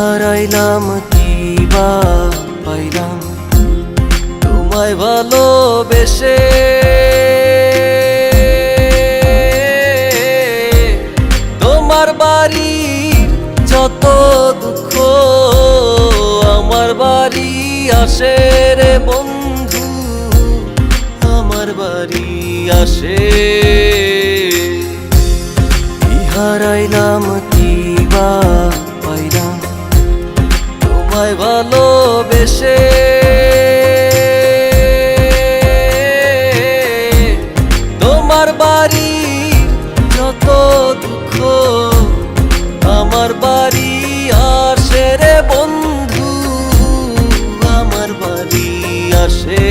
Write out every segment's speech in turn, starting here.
হারাইলাম কি বা পাইলাম তোমায় ভালোবেসে। তোমার বাড়ি যত দুঃখ আমার বাড়ি আসে রে বন্ধু, আমার বাড়ি আসে। হারাইলাম কি বা পাইলাম তোমায় ভালোবেসে। তোমার বাড়ি যত দুঃখ আমার বাড়ি আসে রে বন্ধু, আমার বাড়ি আসে।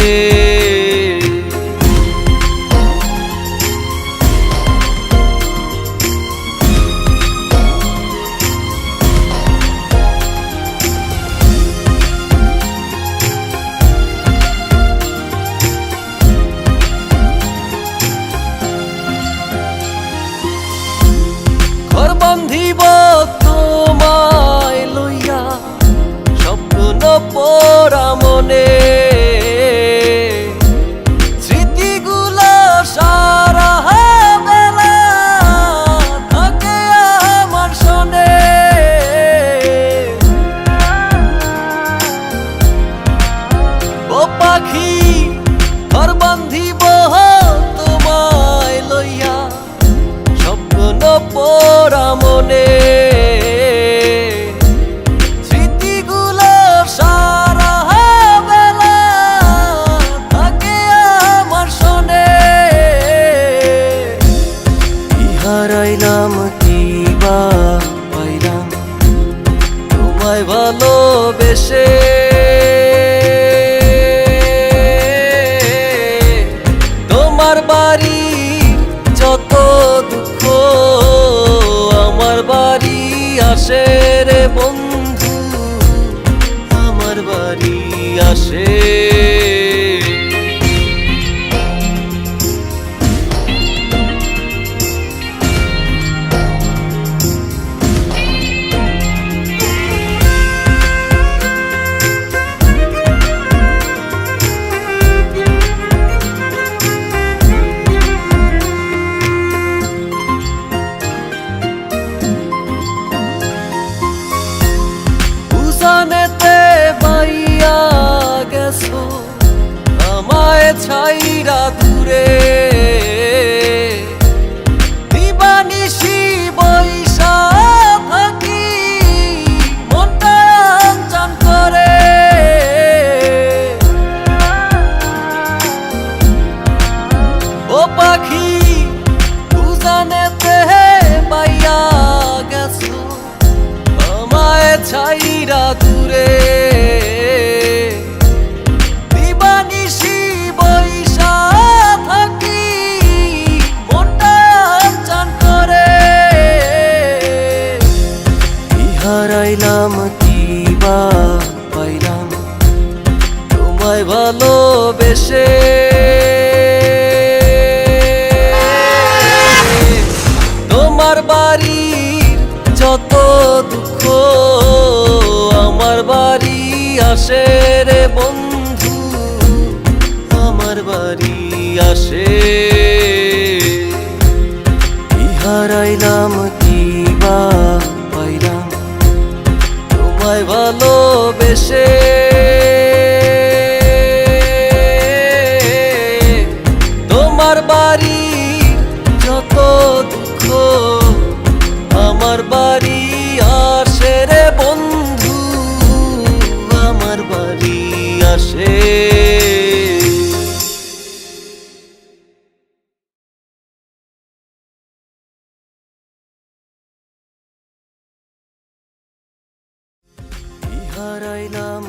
ঘর বান্ধিব তোমায় লইয়া স্বপ্ন পড়া মনে, স্মৃতিগুলো সারা বেলা থাকে আমার শোনে। ও পাখি ঘর বান্ধিব তোমায় লইয়া স্বপ্ন পড়া মনে, স্মৃতিগুলো সারা বেলা থাকে আমার শোনে। হারাইলাম কি বা পাইলাম তোমায় ভালোবেসে। তোমার বাড়ি যত দুঃখ আমার বাড়ি আসে রে বন্ধু, আমার বাড়ি আসে। জানেতে বাইয়া গেছো আমায় ছাইরা দূরে, দিবানিশি বৈশা থাকি মনটা আনচান করে। ও পাখি জানেতে বাইয়া গেছো আমায় ছাইরা দূরে, দিবানিশি বৈশা থাকি মনটা আনচান করে। হারাইলাম কি বা পাইলাম তোমায় ভালোবেসে। তোমার বাড়ি যত দুঃখ আমার বাড়ি আসে রে বন্ধু, আমার বাড়ি আসে। হারাইলাম কি বা পাইলাম তোমায় ভালোবেসে। তোমার বাড়ি যত দুঃখ আমার বাড়ি আসে রে বন্ধু, আমার বাড়ি আসে। হারাইলাম